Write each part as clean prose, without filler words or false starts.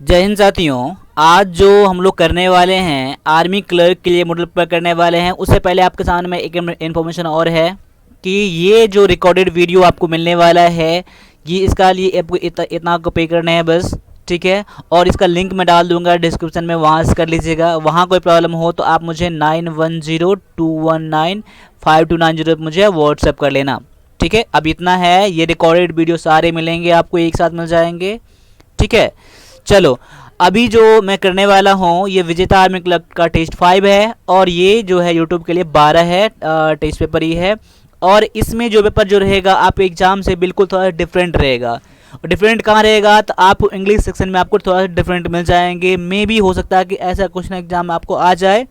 जय हिंद साथियों। आज जो हम लोग करने वाले हैं आर्मी क्लर्क के लिए मॉडल पर करने वाले हैं, उससे पहले आपके सामने में एक इन्फॉर्मेशन और है कि ये जो रिकॉर्डेड वीडियो आपको मिलने वाला है ये इसका लिए आपको इतना आपको पे करना है बस, ठीक है। और इसका लिंक मैं डाल दूंगा डिस्क्रिप्शन में, वहाँ से कर लीजिएगा। वहाँ कोई प्रॉब्लम हो तो आप मुझे 9102195290 मुझे व्हाट्सएप कर लेना, ठीक है। अब इतना है, ये रिकॉर्डेड वीडियो सारे मिलेंगे आपको, एक साथ मिल जाएंगे, ठीक है। चलो, अभी जो मैं करने वाला हूँ ये विजेता आर्मी क्लर्क का टेस्ट 5 है और ये जो है यूट्यूब के लिए 12 है टेस्ट पेपर ही है। और इसमें जो पेपर जो रहेगा आप एग्जाम से बिल्कुल थोड़ा डिफरेंट रहेगा। डिफरेंट कहाँ रहेगा तो आप इंग्लिश सेक्शन में आपको थोड़ा डिफरेंट मिल जाएंगे। मे भी हो सकता है कि ऐसा क्वेश्चन एग्जाम में आपको आ जाए।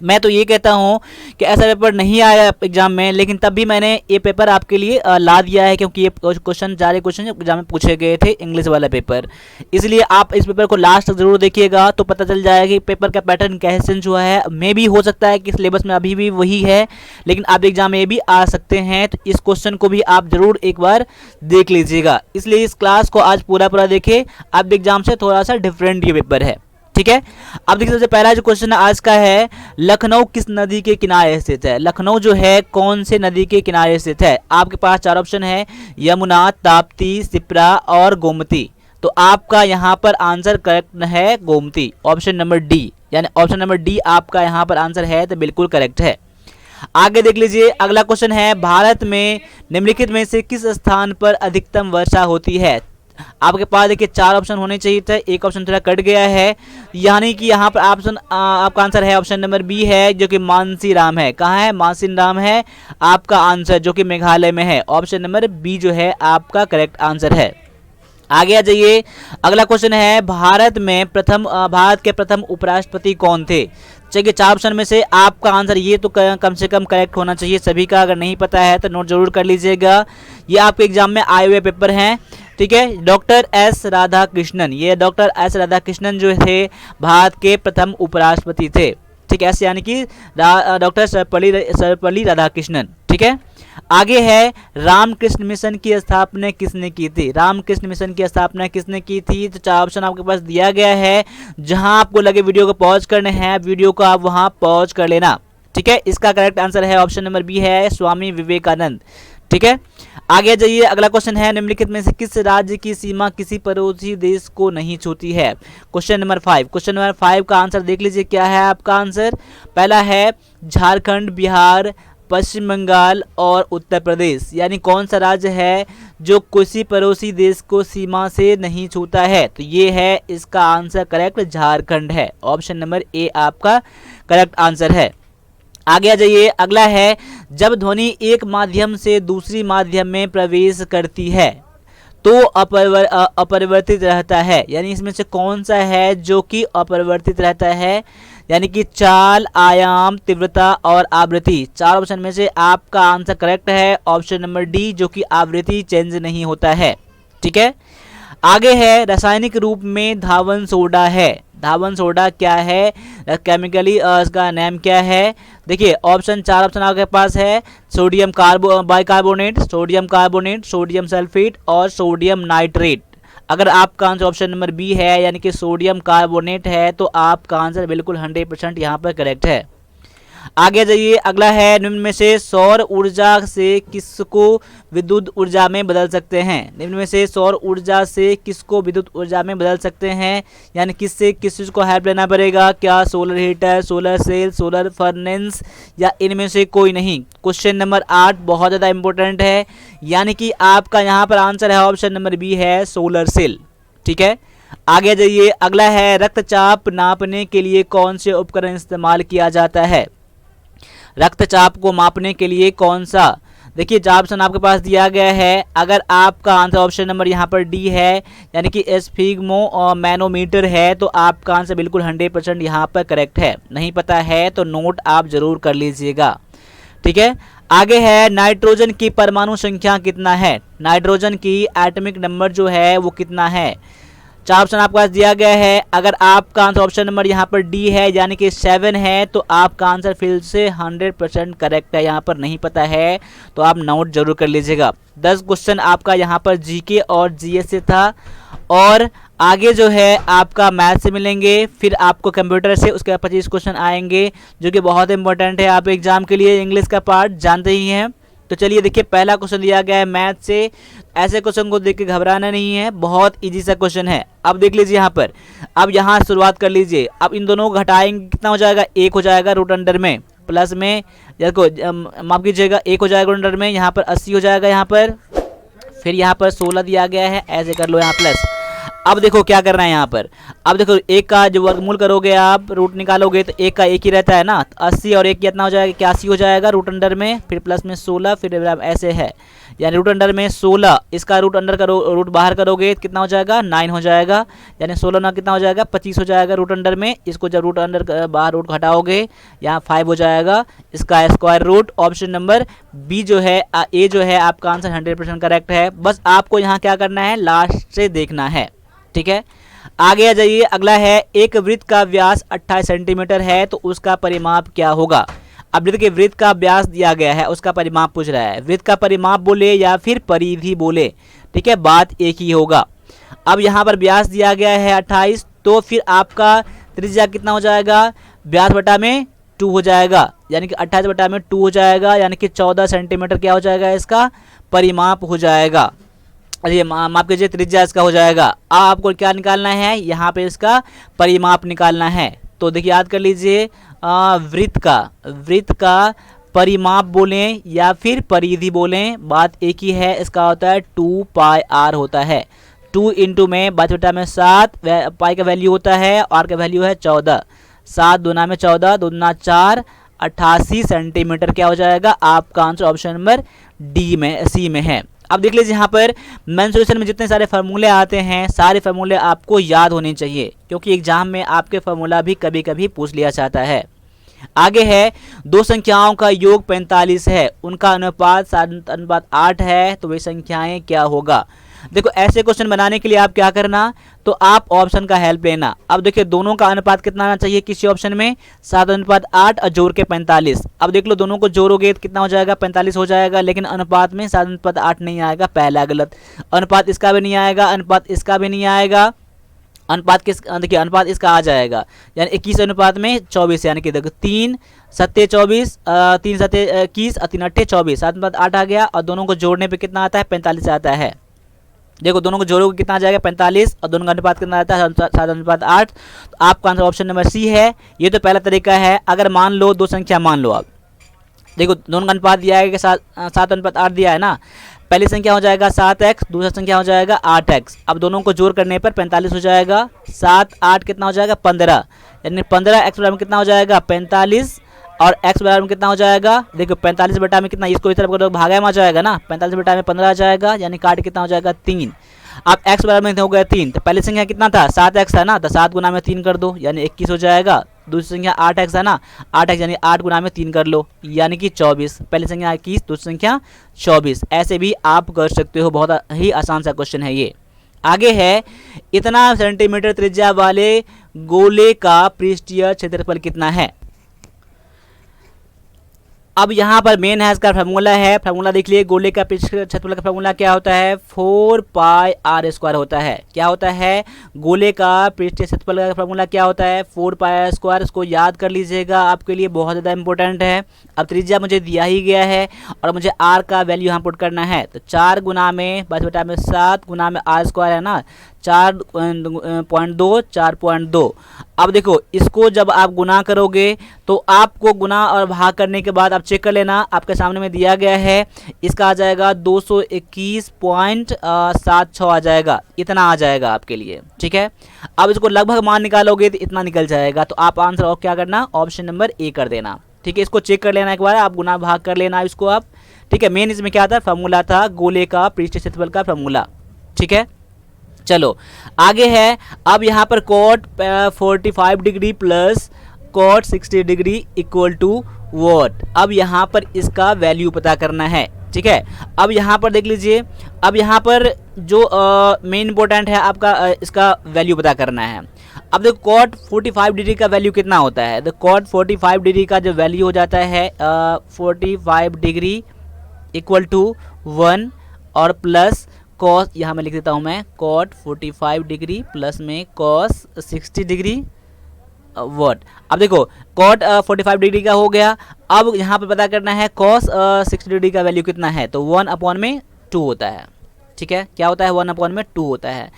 मैं तो ये कहता हूँ कि ऐसा पेपर नहीं आया एग्जाम में, लेकिन तब भी मैंने ये पेपर आपके लिए ला दिया है, क्योंकि ये सारे क्वेश्चन एग्जाम में पूछे गए थे इंग्लिश वाला पेपर। इसलिए आप इस पेपर को लास्ट तक जरूर देखिएगा तो पता चल जाएगा कि पेपर का पैटर्न कैसे चेंज हुआ है। मे भी हो सकता है कि सिलेबस में अभी भी वही है, लेकिन आप एग्जाम में भी आ सकते हैं, तो इस क्वेश्चन को भी आप जरूर एक बार देख लीजिएगा। इसलिए इस क्लास को आज पूरा देखें, अब एग्जाम से थोड़ा सा डिफरेंट ये पेपर है, ठीक है। अब देखिए, सबसे पहला जो क्वेश्चन आज का है, लखनऊ किस नदी के किनारे स्थित है। लखनऊ जो है कौन से नदी के किनारे स्थित है। आपके पास चार ऑप्शन है, यमुना, ताप्ती, शिप्रा और गोमती। तो आपका यहाँ पर आंसर करेक्ट है गोमती, ऑप्शन नंबर डी, यानी ऑप्शन नंबर डी आपका यहाँ पर आंसर है, तो बिल्कुल करेक्ट है। आगे देख लीजिए, अगला क्वेश्चन है, भारत में निम्नलिखित में से किस स्थान पर अधिकतम वर्षा होती है। आपके पास देखिए चार ऑप्शन होने चाहिए थे, एक ऑप्शन थोड़ा कट गया है, यानी कि यहाँ पर ऑप्शन आपका आंसर है ऑप्शन नंबर बी है, जो कि मानसीराम है। कहाँ है? मानसीराम है आपका आंसर, जो कि मेघालय में है। ऑप्शन नंबर बी जो है आपका करेक्ट आंसर है। आगे आ जाइए, अगला क्वेश्चन है, भारत के प्रथम उपराष्ट्रपति कौन थे। चलिए, चार ऑप्शन में से आपका आंसर ये तो कम से कम करेक्ट होना चाहिए सभी का। अगर नहीं पता है तो नोट जरूर कर लीजिएगा, ये आपके एग्जाम में आए हुए पेपर हैं, ठीक है। डॉक्टर एस राधाकृष्णन, ये डॉक्टर एस राधाकृष्णन जो थे भारत के प्रथम उपराष्ट्रपति थे, ठीक है। ऐसे यानी कि डॉक्टर सर्वपल्ली राधाकृष्णन, ठीक है। आगे है, रामकृष्ण मिशन की स्थापना किसने की थी। रामकृष्ण मिशन की स्थापना किसने की थी। तो चार ऑप्शन आपके पास दिया गया है, जहां आपको लगे वीडियो को पॉज करने हैं, वीडियो को आप वहां पॉज कर लेना, ठीक है। इसका करेक्ट आंसर है ऑप्शन नंबर बी है, स्वामी विवेकानंद, ठीक है। आगे जाइए, अगला क्वेश्चन है, निम्नलिखित में से किस राज्य की सीमा किसी पड़ोसी देश को नहीं छूती है। क्वेश्चन नंबर 5, क्वेश्चन नंबर 5 का आंसर देख लीजिए क्या है आपका आंसर। पहला है झारखंड, बिहार, पश्चिम बंगाल और उत्तर प्रदेश, यानी कौन सा राज्य है जो किसी पड़ोसी देश को सीमा से नहीं छूता है। तो ये है इसका आंसर करेक्ट, झारखंड है, ऑप्शन नंबर ए आपका करेक्ट आंसर है। आगे आ जाइए, अगला है, जब ध्वनि एक माध्यम से दूसरी माध्यम में प्रवेश करती है तो अपरिवर्तित रहता है, यानी इसमें से कौन सा है जो कि अपरिवर्तित रहता है, यानी कि चाल, आयाम, तीव्रता और आवृत्ति। चार ऑप्शन में से आपका आंसर करेक्ट है, ऑप्शन नंबर डी, जो कि आवृत्ति चेंज नहीं होता है, ठीक है। आगे है, रासायनिक रूप में धावन सोडा है। धावन सोडा क्या है, केमिकली इसका नाम क्या है। देखिए, चार ऑप्शन आपके पास है, sodium bicarbonate, sodium carbonate, sodium sulphate और सोडियम नाइट्रेट। अगर आपका आंसर ऑप्शन नंबर बी है, यानी कि सोडियम कार्बोनेट है, तो आपका आंसर बिल्कुल 100% यहाँ पर करेक्ट है। आगे जाइए, अगला है, निम्न में से सौर ऊर्जा से किसको विद्युत ऊर्जा में बदल सकते हैं। निम्न में से सौर ऊर्जा से किसको विद्युत ऊर्जा में बदल सकते हैं, यानी किससे किस चीज़ को हेल्प लेना पड़ेगा। क्या solar heater, solar cell, solar furnace, या इनमें से कोई नहीं। क्वेश्चन नंबर 8 बहुत ज़्यादा इंपॉर्टेंट है, यानी कि आपका यहाँ पर आंसर है ऑप्शन नंबर बी है, सोलर सेल, ठीक है। आगे जाइए, अगला है, रक्तचाप नापने के लिए कौन से उपकरण इस्तेमाल किया जाता है। रक्तचाप को मापने के लिए कौन सा, देखिए चार ऑप्शन आपके पास दिया गया है। अगर आपका आंसर ऑप्शन नंबर यहाँ पर डी है, यानी कि एस्फिग्मो मैनोमीटर है, तो आपका आंसर बिल्कुल 100% यहाँ पर करेक्ट है। नहीं पता है तो नोट आप जरूर कर लीजिएगा, ठीक है। आगे है, नाइट्रोजन की परमाणु संख्या कितना है। नाइट्रोजन की एटॉमिक नंबर जो है वो कितना है। चार ऑप्शन आपके पास दिया गया है। अगर आपका आंसर ऑप्शन नंबर यहाँ पर डी है यानी कि 7 है तो आपका आंसर फिर से 100% करेक्ट है। यहाँ पर नहीं पता है तो आप नोट जरूर कर लीजिएगा। 10 क्वेश्चन आपका यहाँ पर जीके और जीएस से था और आगे जो है आपका मैथ से मिलेंगे, फिर आपको कंप्यूटर से उसके बाद 25 क्वेश्चन आएंगे जो कि बहुत इंपॉर्टेंट है आप एग्जाम के लिए। इंग्लिश का पार्ट जानते ही हैं। तो चलिए देखिए, पहला क्वेश्चन दिया गया है मैथ से। ऐसे क्वेश्चन को देख के घबराना नहीं है, बहुत इजी सा क्वेश्चन है। अब देख लीजिए यहाँ पर, अब यहाँ शुरुआत कर लीजिए। अब इन दोनों को घटाएंगे, कितना हो जाएगा, 1 हो जाएगा रूट अंडर में, प्लस में देखो माफ कीजिएगा 1 हो जाएगा रूट अंडर में, यहाँ पर 80 हो जाएगा यहाँ पर, फिर यहाँ पर 16 दिया गया है, ऐसे कर लो यहाँ प्लस। अब देखो क्या करना है यहाँ पर, अब देखो 1 का जो वर्गमूल करोगे आप, रूट निकालोगे तो 1 का 1 ही रहता है ना, तो 80 और 1 कितना हो जाएगा, 81 हो जाएगा रूट अंडर में, फिर प्लस में 16, फिर ऐसे है यानी रूट अंडर में 16, इसका रूट अंडर करो, रूट बाहर करोगे तो कितना हो जाएगा, 9 हो जाएगा, यानी 16 ना कितना हो जाएगा, 25 हो जाएगा रूट अंडर में। इसको जब रूट अंडर बाहर रूट घटाओगे यहाँ 5 हो जाएगा, इसका square root. Option number B जो है, ए जो है आपका आंसर 100% करेक्ट है। बस आपको यहाँ क्या करना है, लास्ट से देखना है, ठीक है। आगे आ जाइए, अगला है एक वृत्त का व्यास 28 सेंटीमीटर है तो उसका परिमाप क्या होगा। अब वृत्त के वृत्त का व्यास दिया गया है, उसका परिमाप पूछ रहा है। वृत्त का परिमाप बोले या फिर परिधि बोले, ठीक है, बात एक ही होगा। अब यहाँ पर व्यास दिया गया है 28, तो फिर आपका त्रिज्या कितना हो जाएगा, व्यास बटा में 2 हो जाएगा, यानी कि 28 बटा में 2 हो जाएगा, यानी कि 14 सेंटीमीटर क्या हो जाएगा, इसका परिमाप हो जाएगा। अरे माफ कीजिए, त्रिज्या इसका हो जाएगा। अब आपको क्या निकालना है, यहाँ पे इसका परिमाप निकालना है। तो देखिए याद कर लीजिए, वृत्त का परिमाप बोलें या फिर परिधि बोलें, बात एक ही है। इसका होता है 2 पाई आर होता है। 2 इंटू में 22 बटा में 7, पाई का वैल्यू होता है, आर का वैल्यू है 14, 7 दूना में 14, 2 दूना 4, 88 सेंटीमीटर क्या हो जाएगा, आपका आंसर ऑप्शन नंबर डी में, सी में है। अब देख लीजिए यहाँ पर मेंसुरेशन में जितने सारे फार्मूले आते हैं, सारे फार्मूले आपको याद होने चाहिए, क्योंकि एग्जाम में आपके फार्मूला भी कभी कभी पूछ लिया जाता है। आगे है, दो संख्याओं का योग 45 है, उनका अनुपात 7:8 है, तो वे संख्याएं क्या होगा। देखो ऐसे क्वेश्चन बनाने के लिए आप क्या करना, तो आप ऑप्शन का हेल्प लेना। अब देखिए दोनों का अनुपात कितना आना चाहिए किसी ऑप्शन में, 7:8 और जोड़ के 45। अब देख लो दोनों को जोड़ोगे तो कितना हो जाएगा, 45 हो जाएगा, लेकिन अनुपात में 7:8 नहीं आएगा, पहला गलत। अनुपात इसका भी नहीं आएगा, अनुपात इसका भी नहीं आएगा, अनुपात किस, देखिए अनुपात इसका आ जाएगा, यानी 21 अनुपात में 24, यानी कि देखो 3 सत्ते 24, 3 सत्ते 21 और 3 अट्ठे 24, 7:8 आ गया, और दोनों को जोड़ने पे कितना आता है, 45 आता है। देखो दोनों को जोड़ोगे कितना आ जाएगा, 45, और दोनों का अनुपात कितना आता है, 7:8। तो आपका आंसर ऑप्शन नंबर सी है। ये तो पहला तरीका है। अगर मान लो दो संख्या मान लो, आप देखो दोनों का अनुपात दिया है कि 7:8 दिया है ना, पहली संख्या हो जाएगा 7x, दूसरा संख्या हो जाएगा 8x। अब दोनों को जोड़ करने पर 45 हो जाएगा, 7 8 कितना हो जाएगा, 15, यानी 15x बराबर कितना हो जाएगा, 45, और x बराबर में कितना हो जाएगा, देखो 45 बटा में कितना, इसको इस तरफ करो भागा में आ जाएगा ना, 45 बटा में 15 आ जाएगा, यानी काट कितना हो जाएगा, 3। अब x बराबर में हो गया 3, तो पहली संख्या कितना था, 7x था ना, तो 7 गुना में 3 कर दो, यानी 21 हो जाएगा। दूसरी संख्या 8x है ना, 8x यानी 8 गुना में 3 कर लो, यानी कि 24। पहली संख्या 21, दूसरी संख्या 24। ऐसे भी आप कर सकते हो, बहुत ही आसान सा क्वेश्चन है ये। आगे है, इतना सेंटीमीटर त्रिज्या वाले गोले का पृष्ठीय क्षेत्रफल कितना है। अब यहाँ पर मेन है इसका फार्मूला है, फार्मूला देख लिए, गोले का पृष्ठीय क्षेत्रफल का फार्मूला क्या होता है, 4 पाई आर स्क्वायर होता है। क्या होता है, गोले का पृष्ठीय क्षेत्रफल का फार्मूला क्या होता है, 4 पाई आर स्क्वायर। इसको याद कर लीजिएगा, आपके लिए बहुत ज़्यादा इंपॉर्टेंट है। अब त्रिज्या मुझे दिया ही गया है और मुझे आर का वैल्यू यहाँ पुट करना है, तो 4 गुना में 22 बटा में 7 गुना में आर स्क्वायर है ना, 4.2 4.2। अब देखो इसको जब आप गुना करोगे तो आपको गुना और भाग करने के बाद आप चेक कर लेना, आपके सामने में दिया गया है, इसका आ जाएगा 221.76 आ जाएगा, इतना आ जाएगा आपके लिए, ठीक है। अब इसको लगभग मान निकालोगे तो इतना निकल जाएगा, तो आप आंसर और क्या करना, ऑप्शन नंबर ए कर देना, ठीक है। इसको चेक कर लेना एक बार, आप गुना भाग कर लेना इसको आप, ठीक है। मेन इसमें क्या था, फार्मूला था गोले का पृष्ठीय क्षेत्रफल का फार्मूला, ठीक है। चलो आगे है, अब यहाँ पर cot 45 degree plus cot 60 degree equal to what. अब यहाँ पर इसका वैल्यू पता करना है, ठीक है। अब यहाँ पर देख लीजिए, अब यहाँ पर जो मेन इंपॉर्टेंट है आपका इसका वैल्यू पता करना है। अब देखो कॉट 45 डिग्री का वैल्यू कितना होता है, तो कॉट 45 डिग्री का जो वैल्यू हो जाता है 45 डिग्री इक्वल टू 1 और प्लस कॉस, यहाँ मैं लिख देता हूँ मैं कॉट 45 डिग्री प्लस में कॉस 60 डिग्री वॉट। अब देखो कॉट 45 डिग्री का हो गया। अब यहाँ पे पता करना है कॉस 60 डिग्री का वैल्यू कितना है, तो 1/2 होता है, ठीक है। क्या होता है, 1/2 होता है।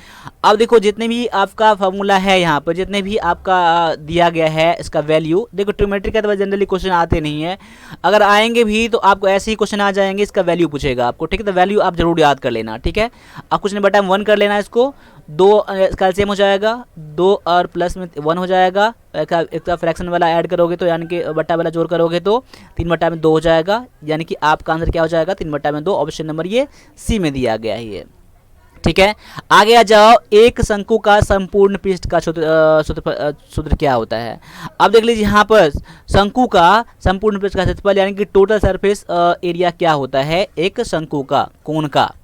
अब देखो जितने भी आपका फॉर्मूला है यहाँ पर, जितने भी आपका दिया गया है इसका वैल्यू, देखो ट्रिग्नोमेट्री का तो जनरली क्वेश्चन आते नहीं है, अगर आएंगे भी तो आपको ऐसे ही क्वेश्चन आ जाएंगे, इसका वैल्यू पूछेगा आपको, ठीक है। तो वैल्यू आप जरूर याद कर लेना, ठीक है। अब कुछ नहीं बटा 1 कर लेना, इसको 2 कैल्शियम हो जाएगा, 2 और प्लस में 1 हो जाएगा, एक फ्रैक्शन वाला ऐड करोगे तो यानी कि बट्टा वाला जोड़ करोगे तो 3/2 हो जाएगा, यानी कि आपका आंसर क्या हो जाएगा 3/2। ऑप्शन नंबर ये सी में दिया गया है ये, ठीक है। आगे आ जाओ, एक शंकु का संपूर्ण पृष्ठ का सूत्र क्या होता है। अब देख लीजिए यहाँ पर शंकु का संपूर्ण पृष्ठ का क्षेत्रफल यानी कि टोटल सरफेस एरिया क्या होता है एक शंकु का, कोण का,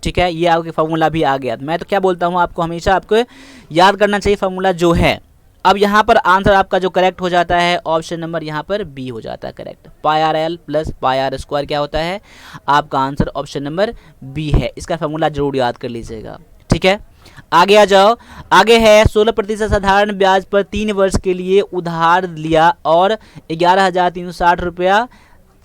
ठीक है। ये आपके फार्मूला भी आ गया। मैं तो क्या बोलता हूँ आपको, हमेशा आपको याद करना चाहिए फार्मूला जो है। अब यहाँ पर आंसर आपका जो करेक्ट हो जाता है ऑप्शन नंबर यहाँ पर बी हो जाता है correct. Pi R L plus pi R square क्या होता है, आपका आंसर ऑप्शन नंबर बी है। इसका फार्मूला जरूर याद कर लीजिएगा, ठीक है। आगे आ जाओ, आगे है 16% साधारण ब्याज पर 3 वर्ष के लिए उधार लिया और 11,360 रुपया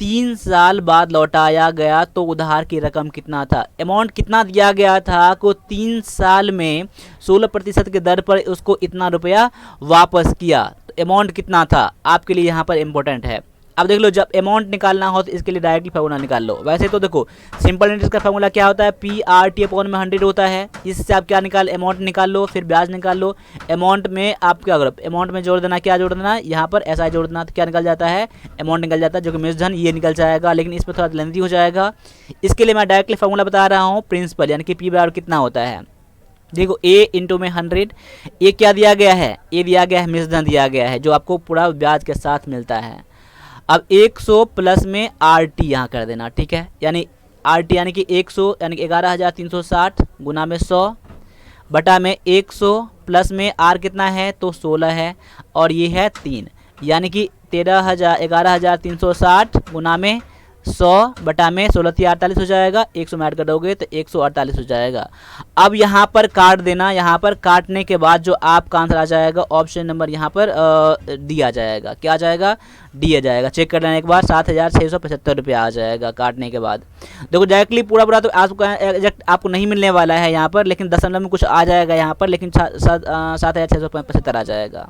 3 साल बाद लौटाया गया तो उधार की रकम कितना था। अमाउंट कितना दिया गया था को 3 साल में 16% के दर पर उसको इतना रुपया वापस किया, तो अमाउंट कितना था आपके लिए यहाँ पर इम्पोर्टेंट है। अब देख लो, जब अमाउंट निकालना हो तो इसके लिए डायरेक्टली फार्मूला निकाल लो। वैसे तो देखो सिंपल इंटरेस्ट का फार्मूला क्या होता है, PRT/100 होता है। इससे आप क्या अमाउंट निकाल लो, फिर ब्याज निकाल लो। अमाउंट में आप क्या करो, अमाउंट में जोड़ देना, क्या जोड़ देना यहाँ पर SI जोड़ देना, तो क्या निकल जाता है अमाउंट निकल जाता है, जो कि मूलधन ये निकल जाएगा। लेकिन इसमें थोड़ा लेंथी हो जाएगा, इसके लिए मैं डायरेक्टली फार्मूला बता रहा हूँ प्रिंसिपल, यानी कि P/R कितना होता है। देखो A इंटू में 100, ये क्या दिया गया है, ये दिया गया है मूलधन दिया गया है जो आपको पूरा ब्याज के साथ मिलता है। अब 100 प्लस में RT यहाँ कर देना, ठीक है। यानी RT यानी कि 100 यानी कि 11,360 गुना में 100 बटा में 100 प्लस में R कितना है तो 16 है और ये है 3, यानी कि 11,360 गुना में 100 बटा में 16 हो जाएगा, 100 में ऐड कर दोगे तो 148 हो जाएगा। अब यहाँ पर काट देना, यहाँ पर काटने के बाद जो आपका आंसर आ जाएगा ऑप्शन नंबर यहाँ पर डी आ जाएगा। क्या आ जाएगा, डी आ जाएगा। चेक कर लेना एक बार, 7,675 रुपया आ जाएगा काटने के बाद। देखो डायरेक्टली पूरा तो आपका एग्जैक्ट आपको नहीं मिलने वाला है यहाँ पर, लेकिन दशमलव में कुछ आ जाएगा यहाँ पर, लेकिन 7,675 आ जाएगा,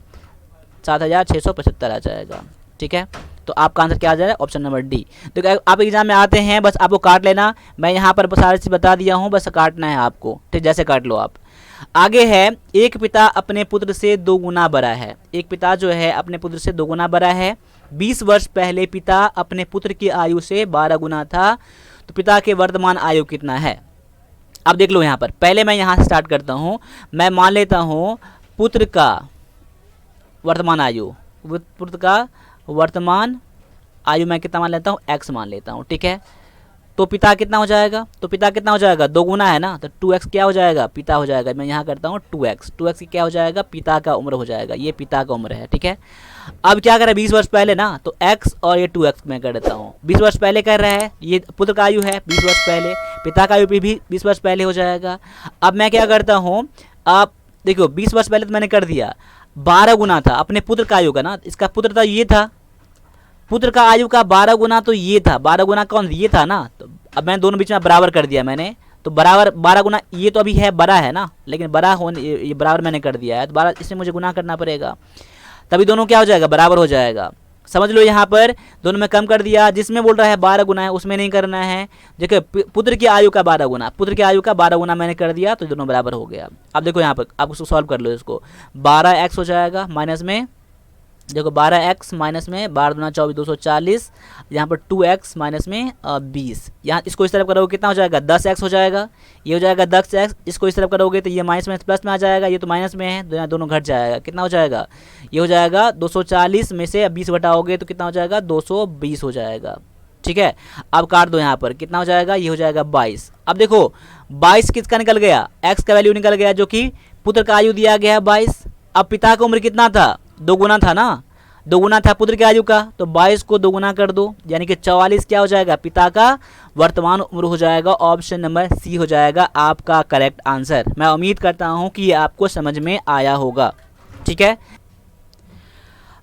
7,675 आ जाएगा, ठीक है। तो आपका आंसर क्या आ जाएगा ऑप्शन नंबर डी। तो आप एग्जाम में आते हैं बस आपको काट लेना, मैं यहाँ पर सारी चीज़ बता दिया हूँ, बस काटना है आपको, ठीक, जैसे काट लो आप। आगे है, एक पिता अपने पुत्र से 2 गुना बड़ा है। एक पिता जो है अपने पुत्र से 2 गुना बड़ा है। 20 वर्ष पहले पिता अपने पुत्र की आयु से 12 गुना था, तो पिता के वर्तमान आयु कितना है। अब देख लो यहाँ पर, पहले मैं यहाँ से स्टार्ट करता हूँ। मैं मान लेता हूँ पुत्र का वर्तमान आयु, पुत्र का वर्तमान आयु मैं कितना मान लेता हूँ, x मान लेता हूँ, ठीक है। तो पिता कितना हो जाएगा, तो पिता कितना हो जाएगा, 2 गुना है ना, तो 2x क्या हो जाएगा, पिता हो जाएगा। मैं यहाँ करता हूँ 2x क्या हो जाएगा, पिता का उम्र हो जाएगा, ये पिता का उम्र है, ठीक है। अब क्या करें, 20 वर्ष पहले ना, तो x और ये 2x मैं कर देता हूँ। 20 वर्ष पहले कर रहा है, ये पुत्र का आयु है 20 वर्ष पहले, पिता का आयु भी 20 वर्ष पहले हो जाएगा। अब मैं क्या करता हूँ, आप देखो 20 वर्ष पहले तो मैंने कर दिया, 12 गुना था अपने पुत्र का आयु का ना, इसका पुत्र था ये था, पुत्र का आयु का 12 गुना तो ये था, 12 गुना कौन ये था ना, तो अब मैंने दोनों बीच में बराबर कर दिया मैंने, तो बराबर 12 गुना ये तो अभी है बड़ा है ना, लेकिन बड़ा होने ये बराबर मैंने कर दिया है, तो 12 इससे मुझे गुना करना पड़ेगा, तभी दोनों क्या हो जाएगा, बराबर हो जाएगा। समझ लो यहाँ पर दोनों में कम कर दिया, जिसमें बोल रहा है 12 गुना है उसमें नहीं करना है। देखो पुत्र की आयु का 12 गुना, पुत्र की आयु का 12 गुना मैंने कर दिया, तो दोनों बराबर हो गया। अब देखो यहाँ पर आप उसको सॉल्व कर लो, इसको 12x हो जाएगा माइनस में देखो 12x माइनस में 12 दूना 24 240, यहाँ पर 2x माइनस में 20, यहाँ इसको इस तरफ करोगे कितना हो जाएगा 10x हो जाएगा, ये हो जाएगा 10x, इसको इस तरफ करोगे तो ये माइनस में प्लस में आ जाएगा, ये तो माइनस में है, दोनों घट जाएगा, कितना हो जाएगा ये हो जाएगा 240 में से 20 घटाओगे तो कितना हो जाएगा 220 हो जाएगा। ठीक है, अब काट दो, यहाँ पर कितना हो जाएगा ये हो जाएगा 22। अब देखो 22 किसका निकल गया, x का वैल्यू निकल गया जो कि पुत्र का आयु दिया गया है 22। अब पिता का उम्र कितना था, 2 गुना था ना, 2 गुना था पुत्र के आयु का, तो 22 को 2 गुना कर दो, यानी कि 44 क्या हो जाएगा पिता का वर्तमान उम्र हो जाएगा। ऑप्शन नंबर सी हो जाएगा आपका करेक्ट आंसर। मैं उम्मीद करता हूं कि ये आपको समझ में आया होगा। ठीक है,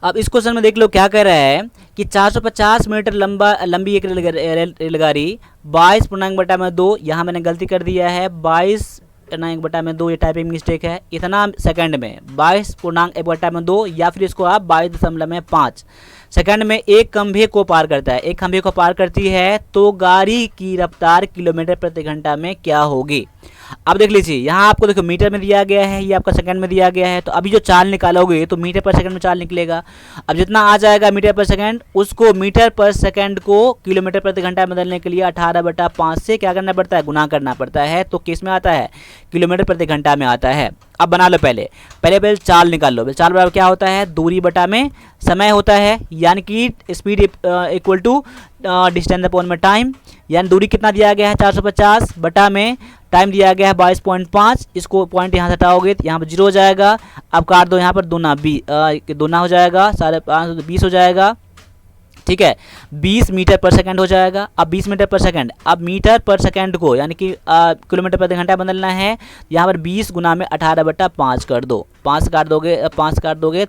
अब इस क्वेश्चन में देख लो क्या कह रहा है कि 450 मीटर लंबी एक रेलगाड़ी 22.2, यहाँ मैंने गलती कर दिया है 22.2, ये टाइपिंग मिस्टेक है, इतना सेकंड में 22.2 या फिर इसको आप 22.5 सेकंड में एक खंभे को पार करता है, एक खंभे को पार करती है तो गाड़ी की रफ्तार किलोमीटर प्रति घंटा में क्या होगी। अब देख लीजिए, यहाँ आपको देखो मीटर में दिया गया है, ये आपका सेकंड में दिया गया है, तो अभी जो चाल निकालोगे तो मीटर पर सेकंड में चाल निकलेगा। अब जितना आ जाएगा मीटर पर सेकंड, उसको मीटर पर सेकंड को किलोमीटर प्रति घंटा में बदलने के लिए 18/5 से क्या करना पड़ता है, गुना करना पड़ता है, तो किस में आता है किलोमीटर प्रति घंटा में आता है। अब बना लो, पहले चाल निकाल लो। चाल बराबर क्या होता है, दूरी बटा में समय होता है, यानी कि speed equal to distance upon में टाइम, यानी दूरी कितना दिया गया है 450 बटा में टाइम दिया गया है 22.5, इसको पॉइंट यहाँ से हटाओगे तो यहाँ पर 0 हो जाएगा। अब काट दो, यहाँ पर दूना हो जाएगा, 5.5 20 हो जाएगा। ठीक है, 20 मीटर पर सेकंड हो जाएगा। अब 20 मीटर पर सेकंड, अब मीटर पर सेकंड को यानी कि किलोमीटर प्रति घंटा बदलना है, यहाँ पर 20 गुना में 18/5 कर दो, 5 काट दोगे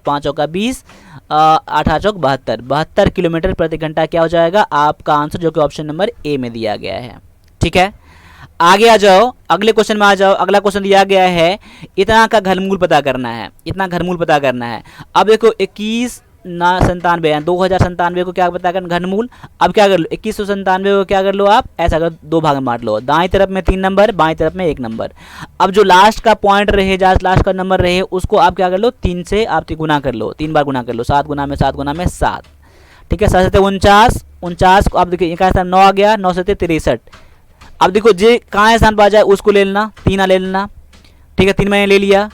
5 चौका 20, 8 चौक 72 किलोमीटर प्रति घंटा क्या हो जाएगा आपका आंसर, जो कि ऑप्शन नंबर ए में दिया गया है। ठीक है, आगे आ जाओ, अगले क्वेश्चन में आ जाओ। अगला क्वेश्चन दिया गया है इतना का घनमूल पता करना है, इतना घनमूल पता करना है। अब देखो 2097 को क्या पता करना घनमूल। अब क्या कर लो, 2197 को क्या कर लो आप, ऐसा कर 2 भाग में बांट लो, दाएं तरफ में 3 नंबर, बाएं तरफ में 1 नंबर। अब जो लास्ट का पॉइंट रहे, लास्ट का नंबर रहे, उसको आप क्या कर लो 3 से आप गुना कर लो, 3 बार गुना कर लो, 7 गुना में 7। ठीक है, 7 49 को अब देखिए का स्थान 9 आ गया, 9 से 63। अब देखो जे कहाँ स्थान पर आ जाए उसको ले लेना, 3 ले लेना। ठीक है, 3 मैंने ले लिया,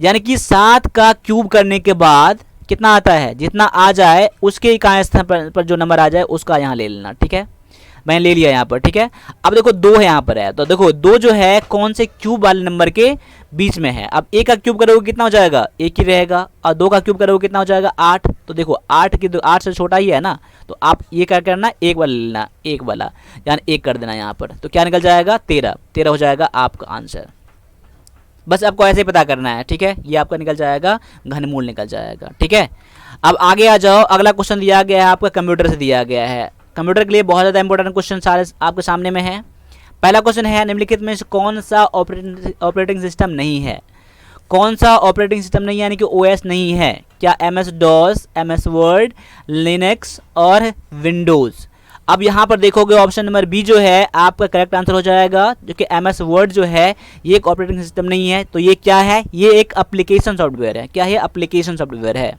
यानी कि 7 का क्यूब करने के बाद कितना आता है, जितना आ जाए उसके कहाँ स्थान पर जो नंबर आ जाए उसका यहाँ ले लेना। ठीक है, मैंने ले लिया यहाँ पर। ठीक है, अब देखो 2 है यहाँ पर है, तो देखो 2 जो है कौन से क्यूब वाले नंबर के बीच में है। अब 1 का क्यूब करोगे कितना हो जाएगा, 1 ही रहेगा, और 2 का क्यूब करोगे कितना हो जाएगा 8। तो देखो 8 से छोटा ही है ना, तो आप ये क्या करना, 1 वाला लेना, 1 वाला यानी 1 कर देना यहाँ पर, तो क्या निकल जाएगा 13 हो जाएगा आपका आंसर। बस आपको ऐसे ही पता करना है। ठीक है, ये आपका निकल जाएगा, घनमूल निकल जाएगा। ठीक है, अब आगे आ जाओ। अगला क्वेश्चन दिया गया है आपका कंप्यूटर से दिया गया है। कंप्यूटर के लिए बहुत ज़्यादा इंपॉर्टेंट क्वेश्चन सारे आपके सामने में है। पहला क्वेश्चन है निम्नलिखित में से कौन सा ऑपरेटिंग सिस्टम नहीं है। कौन सा ऑपरेटिंग सिस्टम नहीं, यानी कि ओएस नहीं है। क्या MS DOS, MS word, Linux और विंडोज़। अब यहाँ पर देखोगे ऑप्शन नंबर बी जो है आपका करेक्ट आंसर हो जाएगा, जो कि MS वर्ड जो है ये एक ऑपरेटिंग सिस्टम नहीं है। तो ये क्या है, ये एक एप्लीकेशन सॉफ्टवेयर है। क्या है, एप्लीकेशन सॉफ्टवेयर है।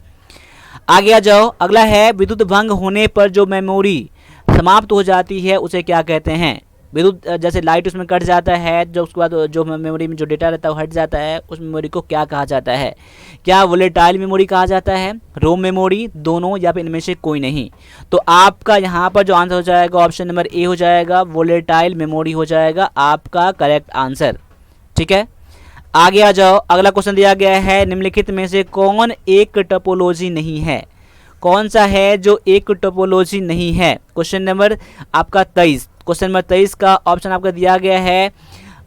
आगे आ जाओ, अगला है विद्युत भंग होने पर जो मेमोरी समाप्त हो जाती है उसे क्या कहते हैं। विद्युत जैसे लाइट उसमें कट जाता है, जो उसके बाद जो मेमोरी में जो डेटा रहता है वो हट जाता है, उस मेमोरी को क्या कहा जाता है। क्या वोलेटाइल मेमोरी कहा जाता है, रोम मेमोरी, दोनों, या फिर इनमें से कोई नहीं। तो आपका यहाँ पर जो आंसर हो जाएगा ऑप्शन नंबर ए हो जाएगा, वोलेटाइल मेमोरी हो जाएगा आपका करेक्ट आंसर। ठीक है, आगे आ जाओ। अगला क्वेश्चन दिया गया है निम्नलिखित में से कौन एक टोपोलॉजी नहीं है। कौन सा है जो एक टोपोलॉजी नहीं है। क्वेश्चन नंबर आपका 23, क्वेश्चन नंबर 23 का ऑप्शन आपका दिया गया है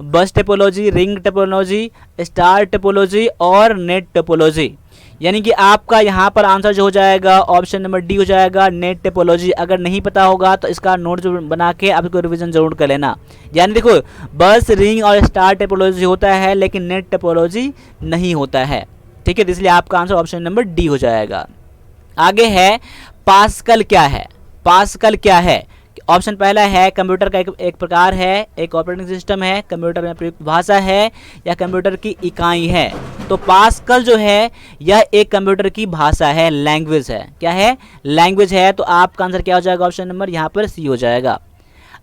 बस topology, ring topology, star topology और नेट टोपोलॉजी। यानी कि आपका यहाँ पर आंसर जो हो जाएगा ऑप्शन नंबर डी हो जाएगा, नेट टोपोलॉजी। अगर नहीं पता होगा तो इसका नोट जो बना के आपको रिवीजन जरूर कर लेना। यानी देखो बस, रिंग और स्टार टोपोलॉजी होता है लेकिन नेट टोपोलॉजी नहीं होता है। ठीक है, इसलिए आपका आंसर ऑप्शन नंबर डी हो जाएगा। आगे है पास्कल क्या है। पास्कल क्या है, ऑप्शन पहला है कंप्यूटर का एक प्रकार है, एक ऑपरेटिंग सिस्टम है, कंप्यूटर में प्रयुक्त भाषा है, या कंप्यूटर की इकाई है। तो पास्कल जो है यह एक कंप्यूटर की भाषा है, लैंग्वेज है। क्या है? लैंग्वेज है। तो आपका आंसर क्या हो जाएगा? ऑप्शन नंबर यहाँ पर सी हो जाएगा।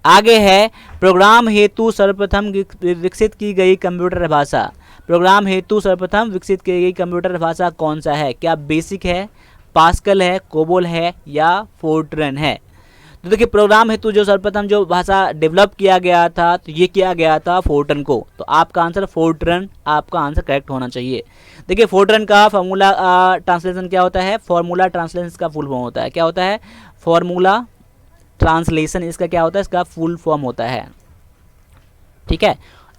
आगे है प्रोग्राम हेतु सर्वप्रथम विकसित की गई कंप्यूटर भाषा। प्रोग्राम हेतु सर्वप्रथम विकसित की गई कंप्यूटर भाषा कौन सा है? क्या बेसिक है, पास्कल है, कोबोल है या फोर्ट्रन है? तो देखिए प्रोग्राम हेतु जो सर्वप्रथम जो भाषा डेवलप किया गया था तो ये किया गया था फोर्ट्रन को। तो आपका आंसर फोर्ट्रन, आपका आंसर करेक्ट होना चाहिए। देखिए फोर्ट्रन का फार्मूला ट्रांसलेशन क्या होता है? फॉर्मूला ट्रांसलेशन का फुल फॉर्म होता है। क्या होता है? फॉर्मूला ट्रांसलेशन इसका क्या होता है? इसका फुल फॉर्म होता है। ठीक है,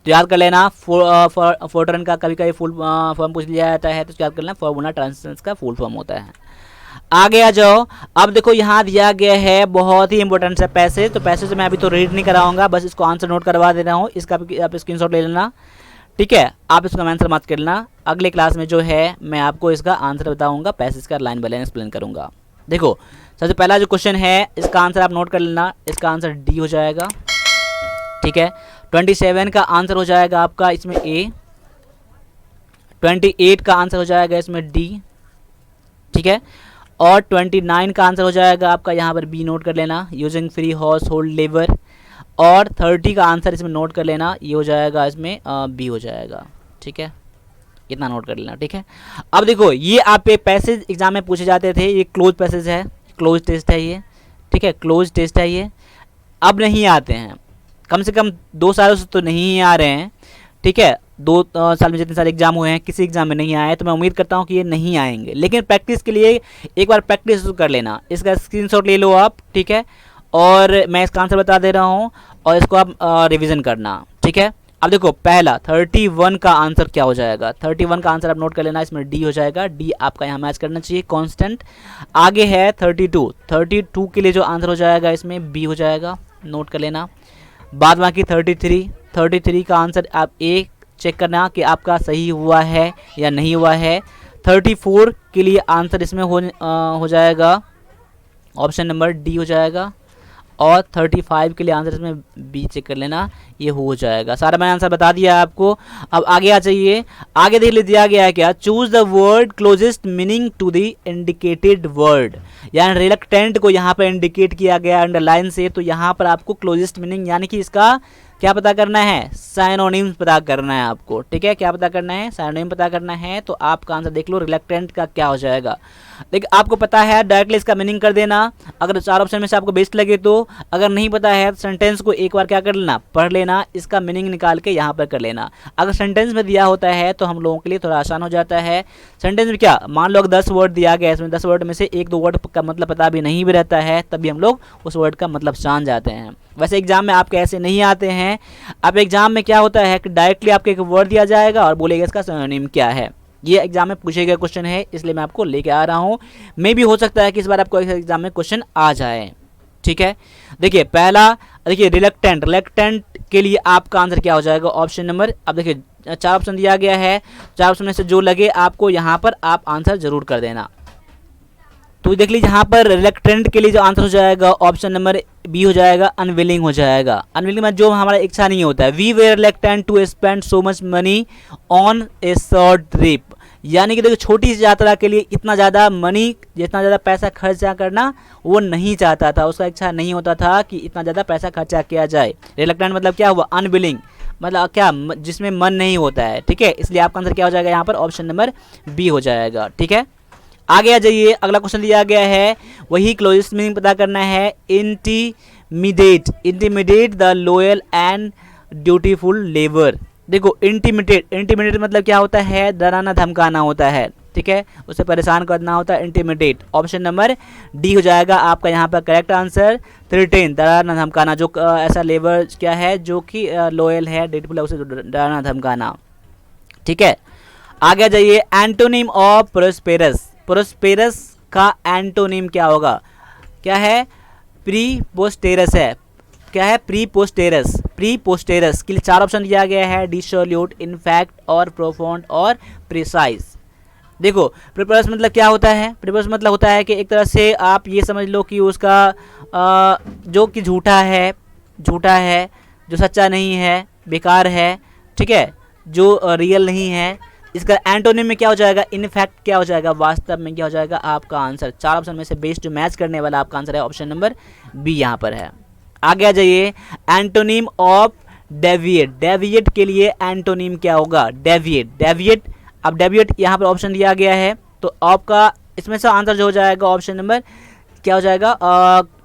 तो याद कर लेना। फोर्ट्रन का कभी कभी फुल फॉर्म पूछ लिया जाता है, तो याद कर लेना फॉर्मूला ट्रांसलेशन का फुल फॉर्म होता है। आगे आ जाओ। अब देखो यहाँ दिया गया है बहुत ही इंपॉर्टेंट है पैसेज। तो पैसेज मैं अभी तो रीड नहीं कराऊंगा, बस इसको आंसर नोट करवा दे रहा हूँ। इसका आप स्क्रीनशॉट ले लेना। ठीक है, आप इसका आंसर मत कर लेना। अगले क्लास में जो है मैं आपको इसका आंसर बताऊंगा, पैसेज का लाइन बाय लाइन एक्सप्लेन करूंगा। देखो सबसे पहला जो क्वेश्चन है इसका आंसर आप नोट कर लेना। इसका आंसर डी हो जाएगा। ठीक है, 27 का आंसर हो जाएगा आपका इसमें ए, 28 का आंसर हो जाएगा इसमें डी। ठीक है, और 29 का आंसर हो जाएगा आपका यहाँ पर बी, नोट कर लेना, using free house hold labour. और 30 का आंसर इसमें नोट कर लेना, ये हो जाएगा इसमें बी हो जाएगा। ठीक है, इतना नोट कर लेना। ठीक है, अब देखो ये आप पैसेज एग्जाम में पूछे जाते थे, ये क्लोज पैसेज है, क्लोज टेस्ट है ये। ठीक है, क्लोज टेस्ट है ये। अब नहीं आते हैं, कम से कम 2 सालों से तो नहीं आ रहे हैं। ठीक है, 2 साल में जितने सारे एग्जाम हुए हैं किसी एग्जाम में नहीं आए, तो मैं उम्मीद करता हूँ कि ये नहीं आएंगे। लेकिन प्रैक्टिस के लिए एक बार प्रैक्टिस कर लेना। इसका स्क्रीनशॉट ले लो आप। ठीक है, और मैं इसका आंसर बता दे रहा हूँ और इसको आप रिवीजन करना। ठीक है, अब देखो पहला 31 का आंसर क्या हो जाएगा? 31 का आंसर आप नोट कर लेना, इसमें डी हो जाएगा। डी आपका यहाँ मैच करना चाहिए, कांस्टेंट। आगे है 32 के लिए जो आंसर हो जाएगा इसमें बी हो जाएगा, नोट कर लेना। बाद बाकी 33 का आंसर आप एक चेक करना कि आपका सही हुआ है या नहीं हुआ है। 34 के लिए आंसर इसमें हो जाएगा ऑप्शन नंबर डी हो जाएगा। और 35 के लिए आंसर इसमें बी चेक कर लेना, ये हो जाएगा। सारा मैंने आंसर बता दिया आपको। अब आगे आ जाइए। आगे देख लीजिए दिया गया है क्या? Choose the word closest meaning to the indicated word. यानी रिलक्टेंट को यहाँ पर इंडिकेट किया गया अंडरलाइन से, तो यहाँ पर आपको क्लोजेस्ट मीनिंग यानी कि इसका क्या पता करना है? साइनोनिम्स पता करना है आपको। ठीक है, क्या पता करना है? साइनोनिम पता करना है। तो आपका आंसर देख लो, रिलक्टेंट का क्या हो जाएगा। देखिए आपको पता है डायरेक्टली इसका मीनिंग कर देना, अगर 4 ऑप्शन में से आपको बेस्ट लगे तो। अगर नहीं पता है तो सेंटेंस को एक बार क्या कर लेना? पढ़ लेना, इसका मीनिंग निकाल के यहाँ पर कर लेना। अगर सेंटेंस में दिया होता है तो हम लोगों के लिए थोड़ा आसान हो जाता है। सेंटेंस में क्या, मान लो 10 वर्ड दिया गया है, इसमें 10 वर्ड में से 1-2 वर्ड का मतलब पता भी नहीं भी रहता है, तभी हम लोग उस वर्ड का मतलब जान जाते हैं। वैसे एग्जाम में आपके ऐसे नहीं आते हैं। अब एग्जाम में क्या होता है कि डायरेक्टली आपको एक वर्ड दिया जाएगा और बोलेगा इसका सिनोनिम क्या है। ये एग्जाम में पूछे गए क्वेश्चन है, इसलिए मैं आपको लेके आ रहा हूँ। मे भी हो सकता है कि इस बार आपको एग्जाम में क्वेश्चन आ जाए। ठीक है, देखिए पहला, देखिए रिलक्टेंट के लिए आपका आंसर क्या हो जाएगा? ऑप्शन नंबर, अब देखिए 4 ऑप्शन दिया गया है, 4 ऑप्शन में से जो लगे आपको यहाँ पर आप आंसर जरूर कर देना। तो देख लीजिए यहाँ पर रिलक्टेंट के लिए जो आंसर हो जाएगा ऑप्शन नंबर बी हो जाएगा, अनविलिंग हो जाएगा। अनविलिंग में जो हमारा इच्छा नहीं होता है। We were reluctant to spend so much money on a short trip. यानी कि देखो छोटी सी यात्रा के लिए इतना ज़्यादा मनी, जितना ज़्यादा पैसा खर्चा करना वो नहीं चाहता था, उसका इच्छा नहीं होता था कि इतना ज़्यादा पैसा खर्चा किया जाए। रिलक्टेंट मतलब क्या हुआ? अनविलिंग, मतलब क्या, जिसमें मन नहीं होता है। ठीक है, इसलिए आपका आंसर क्या हो जाएगा यहाँ पर? ऑप्शन नंबर बी हो जाएगा। ठीक है, आगे आ जाइए। अगला क्वेश्चन दिया गया है, वही क्लोजेस्ट मीनिंग पता करना है। Intimidate the loyal and dutiful labour. देखो इंटीमिडेट मतलब क्या होता है? डराना धमकाना होता है। ठीक है, उसे परेशान करना होता है, इंटीमिडेट। ऑप्शन नंबर डी हो जाएगा आपका यहाँ पर करेक्ट आंसर। 13 डराना धमकाना, जो ऐसा लेबर क्या है जो कि लॉयल है, ड्यूटीफुल है, उसे डराना धमकाना। ठीक है, आगे आ जाइए। Antonym of prosperous. प्रोस्पेरस का एंटोनिम क्या होगा? क्या है? प्रीपोस्टेरस है। क्या है? प्रीपोस्टेरस। प्रीपोस्टेरस के लिए 4 ऑप्शन दिया गया है, डिसोल्यूट, इनफैक्ट और प्रोफाउंड और प्रिसाइज। देखो प्रीपोस्टेरस मतलब क्या होता है? प्रीपोस्टेरस मतलब होता है कि एक तरह से आप ये समझ लो कि उसका जो कि झूठा है, जो सच्चा नहीं है, बेकार है। ठीक है, जो रियल नहीं है, इसका एंटोनिम में क्या हो जाएगा, इनफैक्ट क्या हो जाएगा, वास्तव में क्या हो जाएगा आपका आंसर। 4 ऑप्शन में से बेस्ट जो मैच करने वाला आपका आंसर है ऑप्शन नंबर बी यहाँ पर है। आगे आ जाइए, एंटोनिम ऑफ डेविएट। डेविएट के लिए एंटोनिम क्या होगा, डेविएट। डेविएट, अब डेविएट यहाँ पर ऑप्शन दिया गया है, तो आपका इसमें से आंसर जो हो जाएगा ऑप्शन नंबर क्या हो जाएगा,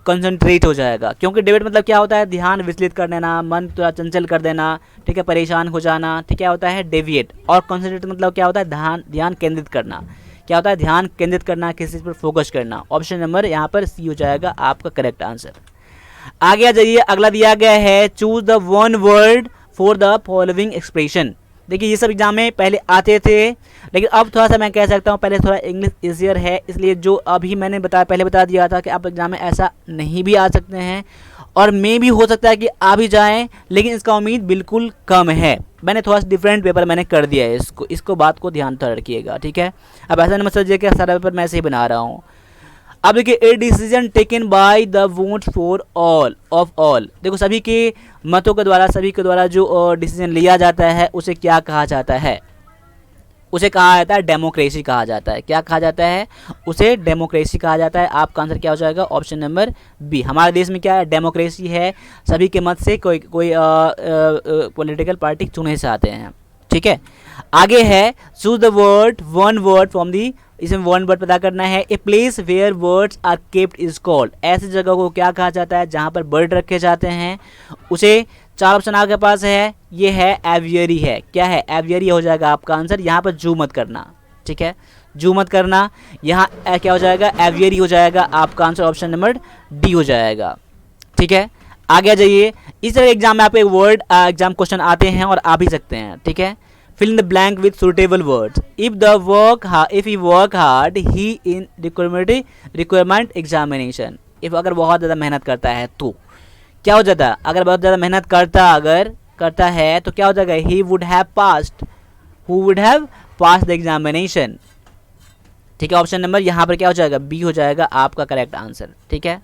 कंसंट्रेट हो जाएगा। क्योंकि डेविएट मतलब क्या होता है, ध्यान विचलित कर देना, मन थोड़ा चंचल कर देना, ठीक है, परेशान हो जाना, ठीक है, होता है डेविएट। और कंसंट्रेट मतलब क्या होता है, ध्यान केंद्रित करना। क्या होता है, ध्यान केंद्रित करना, किसी चीज़ पर फोकस करना। ऑप्शन नंबर यहाँ पर सी हो जाएगा आपका करेक्ट आंसर। आगे आ जाइए, अगला दिया गया है, choose the one word for the following expression. देखिए ये सब एग्जाम में पहले आते थे, लेकिन अब थोड़ा सा मैं कह सकता हूँ पहले थोड़ा इंग्लिश ईजियर है, इसलिए जो अभी मैंने पहले बता दिया था कि अब एग्जाम में ऐसा नहीं भी आ सकते हैं, और मे भी हो सकता है कि आ भी जाएँ, लेकिन इसका उम्मीद बिल्कुल कम है। मैंने थोड़ा सा डिफरेंट पेपर मैंने कर दिया है, इसको बात को ध्यान थोड़ा रखिएगा, ठीक है। अब ऐसा नहीं मत समझिए कि सारा पेपर मैं ऐसे ही बना रहा हूँ। अब देखिए, a decision taken by the vote for all of all. देखो सभी के मतों के द्वारा, सभी के द्वारा जो डिसीजन लिया जाता है उसे क्या कहा जाता है, उसे कहा जाता है डेमोक्रेसी कहा जाता है। क्या कहा जाता है, उसे डेमोक्रेसी कहा जाता है। आपका आंसर क्या हो जाएगा, ऑप्शन नंबर बी। हमारे देश में क्या है, डेमोक्रेसी है, सभी के मत से कोई पॉलिटिकल पार्टी चुने से आते हैं, ठीक है। आगे है, choose the word one word from the, इसमें वन वर्ड पता करना है। A place where words are kept is called. ऐसी जगह को क्या कहा जाता है जहाँ पर बर्ड रखे जाते हैं, उसे 4 ऑप्शन आपके पास है, ये है एवियरी है। क्या है, एवियरी हो जाएगा आपका आंसर। यहाँ पर जू मत करना, ठीक है, जू मत करना। यहाँ क्या हो जाएगा, एवियरी हो जाएगा आपका आंसर, ऑप्शन नंबर डी हो जाएगा, ठीक है। आगे आ जाइए, इस तरह एग्जाम में आपको एक वर्ड एग्जाम क्वेश्चन आते हैं और आ भी सकते हैं, ठीक है। fill in the blank with suitable words. If he work hard, he in requirement examination. If अगर बहुत ज़्यादा मेहनत करता है तो क्या हो जाता है, अगर बहुत ज़्यादा मेहनत करता है तो क्या हो जाएगा, he would have passed the examination, ठीक है। ऑप्शन नंबर यहाँ पर क्या हो जाएगा, बी हो जाएगा आपका करेक्ट आंसर, ठीक है।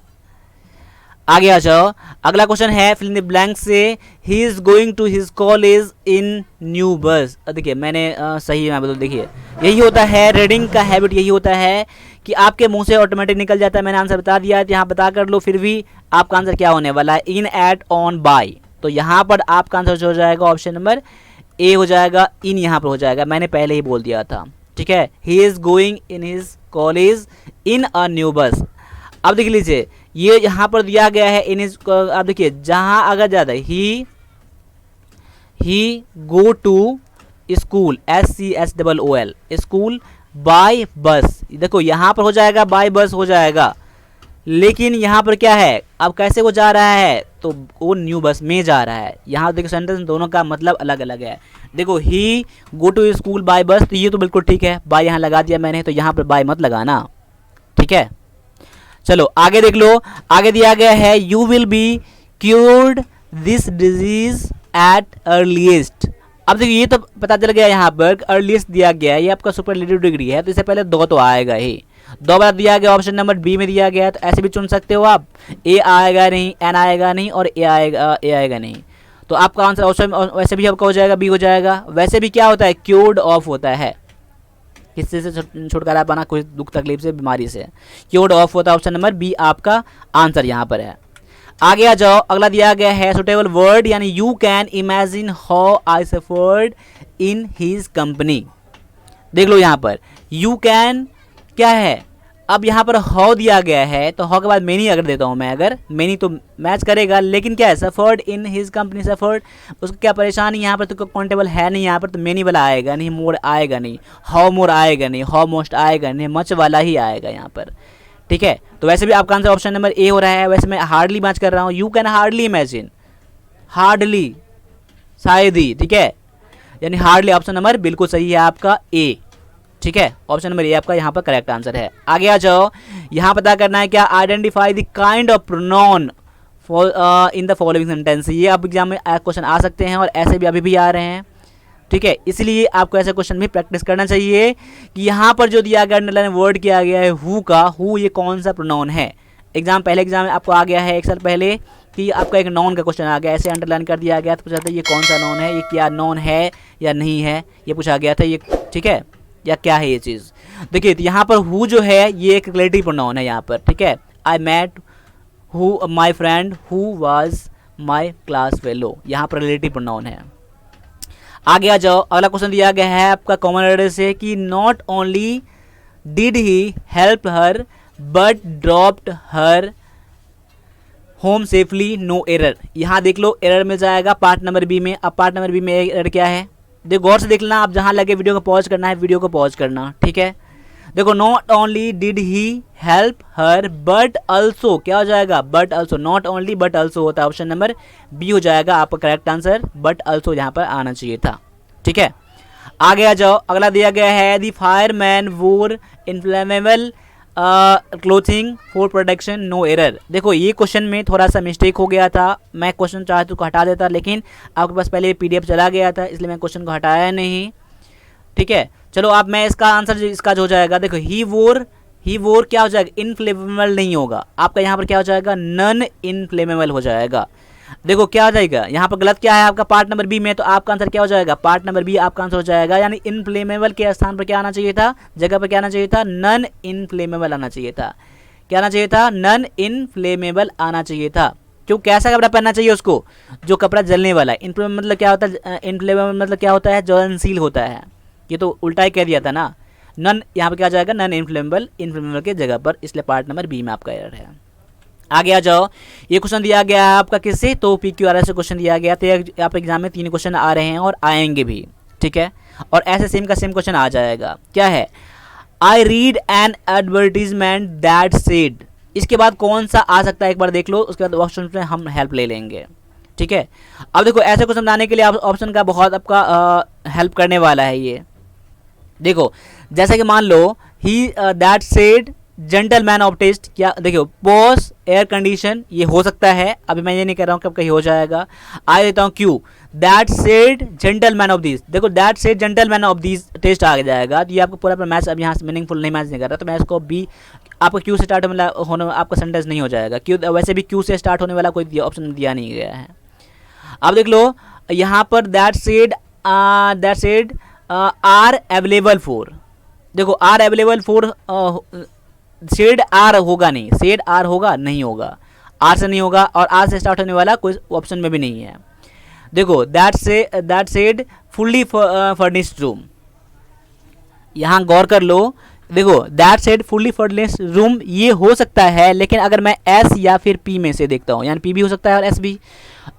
आगे आ जाओ, अगला क्वेश्चन है, फिल इन द ब्लैंक से he is going to his college in new bus. देखिए मैंने सही मैं बदल, देखिए यही होता है, रीडिंग का हैबिट यही होता है कि आपके मुंह से ऑटोमेटिक निकल जाता है। मैंने आंसर बता दिया है, यहाँ बता कर लो, फिर भी आपका आंसर क्या होने वाला है, इन, एट, ऑन, बाय। तो यहाँ पर आपका आंसर जो हो जाएगा ऑप्शन नंबर ए हो जाएगा, इन यहाँ पर हो जाएगा, मैंने पहले ही बोल दिया था, ठीक है। ही is going in his college in a new bus. अब देख लीजिए, ये यहाँ पर दिया गया है इन इज, अब देखिए जहाँ अगर ज़्यादा ही go to school, SCHOOL, school by bus. देखो यहाँ पर हो जाएगा बाय बस हो जाएगा, लेकिन यहाँ पर क्या है, अब कैसे वो जा रहा है, तो वो न्यू बस में जा रहा है। यहाँ देखो सेंटेंस दोनों का मतलब अलग अलग है। देखो ही गो टू स्कूल बाय बस, तो ये तो बिल्कुल ठीक है, बाय यहाँ लगा दिया मैंने, तो यहाँ पर बाय मत लगाना, ठीक है। चलो आगे देख लो, आगे दिया गया है, you will be cured this disease eight earliest. अब देखिए ये तो पता चल गया, यहाँ पर अर्लीस्ट दिया गया है, ये आपका सुपरलेटिव डिग्री है, तो इससे पहले दो तो आएगा ही, 2 बार दिया गया, ऑप्शन नंबर बी में दिया गया है, तो ऐसे भी चुन सकते हो आप, ए आएगा नहीं, एन आएगा नहीं, और ए आएगा नहीं, तो आपका आंसर ऑप्शन वैसे भी आपका हो जाएगा, बी हो जाएगा। वैसे भी क्या होता है, क्योर्ड ऑफ होता है, किससे से छुटकारा पाना, कोई दुख तकलीफ से, बीमारी से, क्योर्ड ऑफ होता है, ऑप्शन नंबर बी आपका आंसर यहाँ पर है। आगे आ जाओ, अगला दिया गया है, सुटेबल वर्ड, यानी you can imagine how I suffered in his company. देख लो यहाँ पर यू कैन क्या है, अब यहाँ पर हाउ दिया गया है, तो हाउ के बाद मेनी अगर देता हूँ मैं, अगर मेनी तो मैच करेगा, लेकिन क्या है, suffered in his company, suffered उसको क्या परेशानी, यहाँ पर तो काउंटेबल है नहीं, यहाँ पर तो मेनी वाला आएगा नहीं, मोर आएगा नहीं, हाउ मोर आएगा नहीं, हाउ मोस्ट आएगा नहीं, मच वाला ही आएगा यहाँ पर, ठीक है। तो वैसे भी आपका आंसर ऑप्शन नंबर ए हो रहा है। वैसे मैं हार्डली मैच कर रहा हूँ, you can hardly imagine, hardly शायद ही, ठीक है, यानी हार्डली ऑप्शन नंबर बिल्कुल सही है आपका ए, ठीक है। ऑप्शन नंबर ए आपका यहाँ पर करेक्ट आंसर है। आगे आ जाओ, यहाँ पता करना है क्या, identify the kind of pronoun in the following sentence. ये आप एग्जाम में क्वेश्चन आ सकते हैं और ऐसे भी अभी भी आ रहे हैं, ठीक है, इसलिए आपको ऐसे क्वेश्चन भी प्रैक्टिस करना चाहिए कि यहाँ पर जो दिया गया अंडरलाइन वर्ड किया गया है हु का, हु ये कौन सा प्रोनाउन है। पहले एग्जाम में आपको आ गया है 1 साल पहले कि आपका एक नॉन का क्वेश्चन आ गया, ऐसे अंडरलाइन कर दिया गया तो पूछा था ये कौन सा नॉन है, ये क्या नॉन है या नहीं है, ये पूछा गया था, ये ठीक है, या क्या है ये चीज़। देखिए तो यहाँ पर हु जो है ये एक रिलेटिव प्रोनाउन है यहाँ पर, ठीक है। I met who my friend who was my class fellow, यहाँ पर रिलेटिव प्रोनाउन है। आगे आ जाओ, अगला क्वेश्चन दिया गया है आपका कॉमन एरर से कि not only did he help her but dropped her home safely no error. यहाँ देख लो एरर मिल जाएगा पार्ट नंबर बी में। अब पार्ट नंबर बी में एरर क्या है, देखो गौर से देख लेना, आप जहाँ लगे वीडियो को पॉज करना है, वीडियो को पॉज करना, ठीक है। देखो not only did he help her but also, क्या हो जाएगा, but also, not only but also होता है, ऑप्शन नंबर बी हो जाएगा आपका करेक्ट आंसर, बट अल्सो यहाँ पर आना चाहिए था, ठीक है। आगे आ जाओ, अगला दिया गया है the fireman wore inflammable clothing for protection no error. देखो ये क्वेश्चन में थोड़ा सा मिस्टेक हो गया था, मैं क्वेश्चन चाहता तो हटा देता, लेकिन आपके पास पहले PDF चला गया था इसलिए मैं क्वेश्चन को हटाया नहीं, ठीक है। चलो अब मैं इसका आंसर इसका जो हो जाएगा, देखो ही वोर क्या हो जाएगा, इनफ्लेमेबल नहीं होगा आपका, यहाँ पर क्या हो जाएगा, नन इनफ्लेमेबल हो जाएगा। देखो क्या हो जाएगा, यहाँ पर गलत क्या है आपका पार्ट नंबर बी में, तो आपका आंसर क्या हो जाएगा, पार्ट नंबर बी आपका आंसर हो जाएगा, यानी इनफ्लेमेबल के स्थान पर क्या आना चाहिए था, जगह पर क्या आना चाहिए था, नन इनफ्लेमेबल आना चाहिए था। क्या आना चाहिए था, नन इनफ्लेमेबल आना चाहिए था। क्यों, कैसा कपड़ा पहनना चाहिए उसको, जो कपड़ा जलने वाला है। इनफ्लेमेबल मतलब क्या होता है, इनफ्लेमेबल मतलब क्या होता है, ज्वलनशील होता है, ये तो उल्टा ही कह दिया था ना। नन यहाँ पर क्या जाएगा, नन इनफ्लेमेबल, इनफ्लेमेबल के जगह पर, इसलिए पार्ट नंबर बी में आपका एरर है। आगे आ जाओ, ये क्वेश्चन दिया गया है आपका किससे, तो PQRS से क्वेश्चन दिया गया, तो आप एग्जाम में 3 क्वेश्चन आ रहे हैं और आएंगे भी, ठीक है। और ऐसे सेम का सेम क्वेश्चन आ जाएगा, क्या है, आई read an advertisement that said, इसके बाद कौन सा आ सकता है एक बार देख लो, उसके बाद ऑप्शन में हम हेल्प ले लेंगे, ठीक है। अब देखो ऐसे क्वेश्चन बनाने के लिए ऑप्शन का बहुत आपका हेल्प करने वाला है ये। देखो जैसे कि मान लो ही that said gentleman of taste, क्या देखो बॉस एयर कंडीशन, ये हो सकता है, अभी मैं ये नहीं कह रहा हूँ कब कहीं हो जाएगा। आ देता हूँ क्यू, that said gentleman of this, देखो that said gentleman of this taste आ जाएगा, तो ये आपको पूरा मैच अब यहाँ से मीनिंगफुल नहीं मैच नहीं कर रहा, तो मैं इसको बी, आपका क्यू से स्टार्ट होने आपका सेंटेंस नहीं हो जाएगा, क्यू वैसे भी क्यू से स्टार्ट होने वाला कोई ऑप्शन दिया नहीं गया है। अब देख लो यहाँ पर that said are available for, देखो are available for, said are होगा नहीं, सेड आर होगा नहीं होगा, आर से नहीं होगा, और आर से स्टार्ट होने वाला कोई ऑप्शन में भी नहीं है। देखो that said fully furnished room, यहाँ गौर कर लो, देखो that said fully furnished room ये हो सकता है, लेकिन अगर मैं एस या फिर पी में से देखता हूँ, यानी पी भी हो सकता है और एस भी,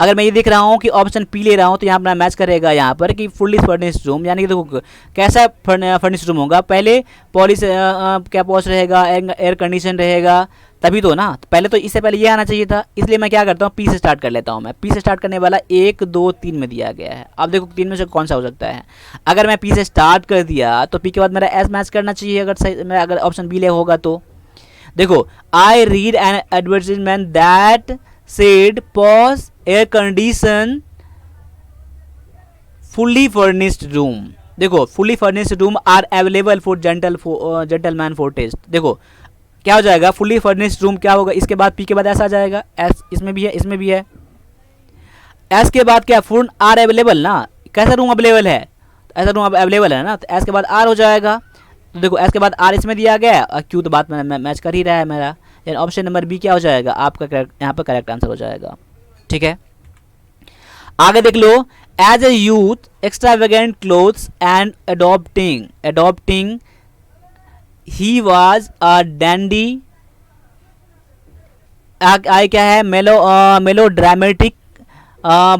अगर मैं ये देख रहा हूँ कि ऑप्शन पी ले रहा हूँ तो यहाँ पर मैच करेगा यहाँ पर कि फुल्ली फर्निश्ड रूम, यानी कि देखो कैसा फर्निश्ड रूम होगा, पहले पॉलिश क्या पॉश रहेगा, एयर कंडीशन रहेगा, तभी तो ना, पहले तो इससे पहले ये आना चाहिए था, इसलिए मैं क्या करता हूँ पी से स्टार्ट कर लेता हूँ। मैं पी से स्टार्ट करने वाला 1 2 3 में दिया गया है, अब देखो 3 में से कौन सा हो सकता है। अगर मैं पी से स्टार्ट कर दिया तो पी के बाद मेरा एस मैच करना चाहिए, अगर सही मेरा अगर ऑप्शन बी ले होगा तो। देखो I read an advertisement that said pause air condition fully furnished room, देखो fully furnished room are available for gentleman for taste, देखो क्या हो जाएगा, फुल्ली फर्निश्ड रूम क्या होगा, इसके बाद पी के बाद ऐसा आ जाएगा, एस इसमें भी है इसमें भी है, एस के बाद क्या, फुल आर अवेलेबल ना, कैसा रूम अवेलेबल है, ऐसा रूम अवेलेबल है ना, तो एस के बाद आर हो जाएगा, तो देखो एस के बाद आर इसमें दिया गया है, क्यू तो बात में मैच कर ही रहा है मेरा, यानी ऑप्शन नंबर बी क्या हो जाएगा आपका यहाँ पर करेक्ट आंसर हो जाएगा, ठीक है। आगे देख लो, as a youth extravagant clothes and adopting he was a dandy, आई क्या है, melodramatic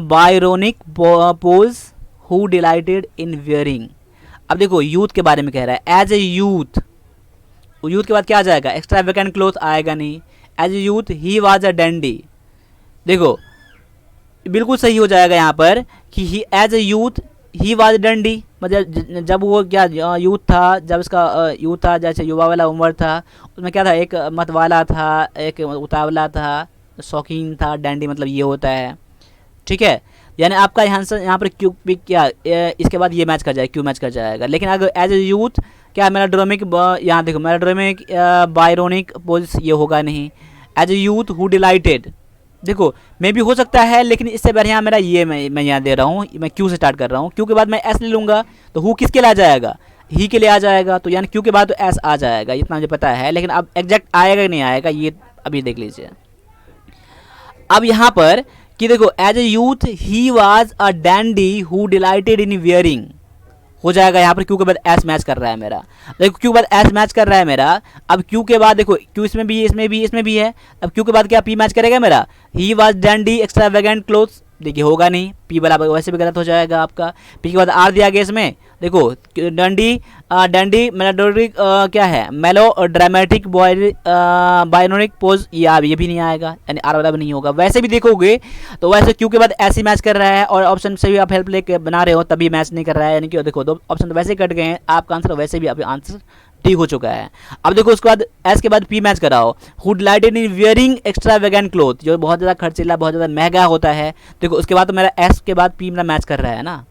Byronic pose who delighted in wearing। अब देखो यूथ के बारे में कह रहा है, एज ए यूथ, यूथ के बाद क्या आ जाएगा, एक्स्ट्रावेगेंट क्लोथ आएगा नहीं, as a youth he was a dandy, देखो बिल्कुल सही हो जाएगा यहाँ पर कि he as a youth he was dandy, मतलब जब वो क्या यूथ था, जब उसका यूथ था, जैसे युवा वाला उम्र था, उसमें क्या था, एक मतवाला था, एक उतावला था, शौकीन था, डंडी मतलब ये होता है, ठीक है। यानी आपका यहाँ पर क्यू पिक क्या, इसके बाद ये मैच कर जाएगा, क्यू मैच कर जाएगा, लेकिन अगर एज ए यूथ क्या मेलोड्रामिक, यहाँ देखो मेलोड्रामिक बायरोनिक पोज ये होगा नहीं, as a youth who delighted, देखो मे भी हो सकता है, लेकिन इससे बढ़िया मेरा ये मैं यहाँ दे रहा हूँ, मैं क्यू से स्टार्ट कर रहा हूँ। क्यू के बाद मैं एस ले लूँगा तो हु किसके लिए आ जाएगा, ही के लिए आ जाएगा, तो यानी क्यू के बाद तो एस आ जाएगा, इतना मुझे पता है। लेकिन अब एग्जैक्ट आएगा कि नहीं आएगा ये अभी देख लीजिए। अब यहाँ पर कि देखो as a youth he was a dandy who delighted in wearing, हो जाएगा यहाँ पर क्यू के बाद एस मैच कर रहा है मेरा। देखो क्यू के बाद एस मैच कर रहा है मेरा। अब क्यू के बाद देखो क्यू इसमें भी इसमें भी इसमें भी है। अब क्यू के बाद क्या पी मैच करेगा मेरा, he was dandy extravagant clothes, देखिए होगा नहीं, पी वाला वैसे भी गलत हो जाएगा आपका। पी के बाद आर दिया गया इसमें, देखो डंडी डंडी मेलोड्रिक क्या है, मेलो ड्रामेटिक बायोनिक पोज, ये भी नहीं आएगा, यानी आर वाला भी नहीं होगा। वैसे भी देखोगे तो वैसे क्यू के बाद ऐसे मैच कर रहा है और ऑप्शन से भी आप हेल्प लेके बना रहे हो तभी मैच नहीं कर रहा है, यानी कि देखो दो ऑप्शन तो वैसे कट गए हैं, आपका आंसर वैसे भी आप आंसर ठीक हो चुका है। अब देखो उसके बाद एस के बाद पी मैच कराओ, who delighted in wearing extravagant cloth, जो बहुत ज़्यादा खर्चीला बहुत ज़्यादा महंगा होता है। देखो उसके बाद तो मेरा एस के बाद पी मेरा मैच कर रहा है ना,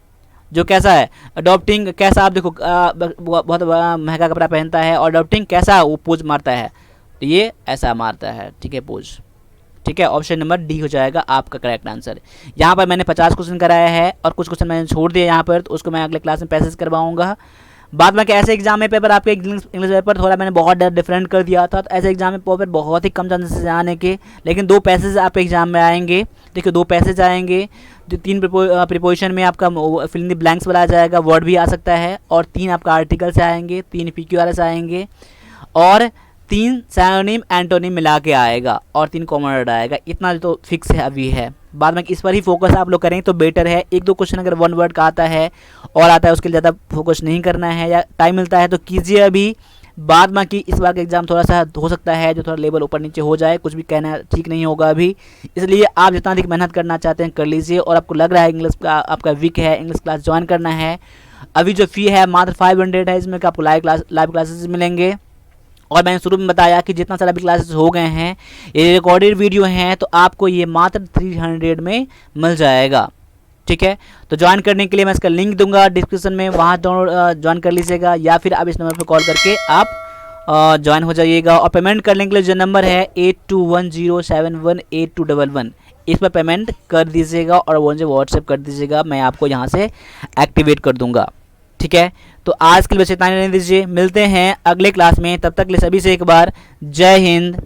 जो कैसा है अडॉप्टिंग, कैसा आप देखो बहुत महंगा कपड़ा पहनता है, और अडॉप्टिंग कैसा वो पोज मारता है, तो ये ऐसा मारता है, ठीक है पोज, ठीक है। ऑप्शन नंबर डी हो जाएगा आपका करेक्ट आंसर। यहाँ पर मैंने 50 क्वेश्चन कराया है और कुछ क्वेश्चन मैंने छोड़ दिए यहाँ पर, तो उसको मैं अगले क्लास में पैसेज करवाऊंगा। बाद में ऐसे एग्जाम में पेपर आपके इंग्लिश पेपर थोड़ा मैंने बहुत डिफरेंट कर दिया था, तो ऐसे एग्जाम में पेपर बहुत ही कम चांसेस है आने के, लेकिन 2 पैसेज आपके एग्जाम में आएंगे। देखिए 2 पैसेज आएंगे, जो 3 प्रिपोजिशन में आपका फिल इन द ब्लैंक्स वाला आ जाएगा, वर्ड भी आ सकता है, और 3 आपका आर्टिकल से आएंगे, 3 PQR से आएंगे, और 3 सिनोनिम एंटोनिम मिला के आएगा, और 3 कॉमन वर्ड आएगा। इतना तो फिक्स है अभी है, बाद में इस पर ही फोकस आप लोग करें तो बेटर है। 1-2 क्वेश्चन अगर 1 वर्ड का आता है और आता है उसके लिए ज़्यादा फोकस नहीं करना है, या टाइम मिलता है तो कीजिए अभी। बाद में कि इस बार का एग्ज़ाम थोड़ा सा हो सकता है जो थोड़ा लेवल ऊपर नीचे हो जाए, कुछ भी कहना ठीक नहीं होगा अभी, इसलिए आप जितना अधिक मेहनत करना चाहते हैं कर लीजिए। और आपको लग रहा है इंग्लिश का आपका वीक है, इंग्लिश क्लास ज्वाइन करना है, अभी जो फ़ी है मात्र 500 है, इसमें आपको लाइव क्लासेस मिलेंगे। और मैंने शुरू में बताया कि जितना सारा भी क्लासेस हो गए हैं ये रिकॉर्डेड वीडियो हैं, तो आपको ये मात्र 300 में मिल जाएगा, ठीक है। तो ज्वाइन करने के लिए मैं इसका लिंक दूंगा डिस्क्रिप्शन में, वहाँ ज्वाइन कर लीजिएगा, या फिर आप इस नंबर पर कॉल करके आप ज्वाइन हो जाइएगा। और पेमेंट करने के लिए जो नंबर है 8210718211, इस पर पेमेंट कर दीजिएगा और वो मुझे व्हाट्सएप कर दीजिएगा, मैं आपको यहाँ से एक्टिवेट कर दूंगा, ठीक है। तो आज के लिए बस इतना रहने दीजिए, मिलते हैं अगले क्लास में, तब तक के लिए सभी से एक बार जय हिंद।